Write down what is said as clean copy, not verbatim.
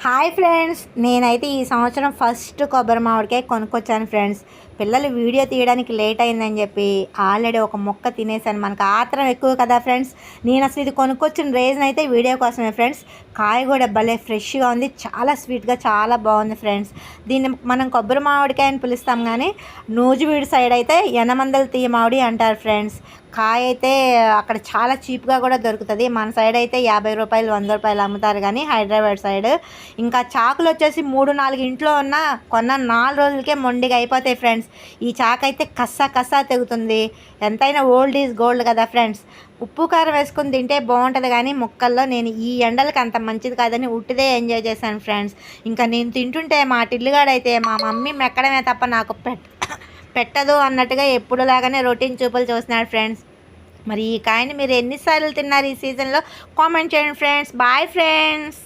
Hi friends, నేనైతే ఈ సంవత్సరం ఫస్ట్ కొబ్బరి మామిడికాయ కొనుక్కొచ్చాను ఫ్రెండ్స్. పిల్లలు వీడియో తీయడానికి లేట్ అయిందని చెప్పి ఆల్రెడీ ఒక మొక్క తినేసాను. మనకు ఆత్రం ఎక్కువ కదా ఫ్రెండ్స్. నేను అసలు ఇది కొనుక్కొచ్చిన రీజన్ అయితే వీడియో కోసమే ఫ్రెండ్స్. కాయ కూడా భలే ఫ్రెష్గా ఉంది, చాలా స్వీట్గా చాలా బాగుంది ఫ్రెండ్స్. దీన్ని మనం కొబ్బరి మామిడికాయ అని పిలుస్తాం, కానీ నూజివీడు సైడ్ అయితే యనమందల తీయ మామిడి అంటారు ఫ్రెండ్స్. కాయ అయితే అక్కడ చాలా చీప్గా కూడా దొరుకుతుంది. మన సైడ్ అయితే 50 రూపాయలు 100 రూపాయలు అమ్ముతారు, కానీ హైదరాబాద్ సైడ్ ఇంకా చాకులు వచ్చేసి 3-4 ఇంట్లో కొన్న 4 రోజులకే మొండిగా అయిపోతాయి ఫ్రెండ్స్. ఈ చాకు అయితే కస్సా తెగుతుంది. ఎంతైనా ఓల్డ్ ఈజ్ గోల్డ్ కదా ఫ్రెండ్స్. ఉప్పు కారం వేసుకుని తింటే బాగుంటుంది, కానీ ముక్కల్లో నేను ఈ ఎండలకి అంత మంచిది కాదని ఉట్టిదే ఎంజాయ్ చేశాను ఫ్రెండ్స్. ఇంకా నేను తింటుంటే మా టిల్లుగాడైతే మా మమ్మీ మెక్కడమే తప్ప నాకు పెట్టదు అన్నట్టుగా ఎప్పుడులాగానే రొటీన్ చూపులు చూస్తున్నాడు ఫ్రెండ్స్. మరి ఈ కాయని మీరు ఎన్నిసార్లు తిన్నారు ఈ సీజన్లో? కామెంట్ చేయండి ఫ్రెండ్స్. Bye friends.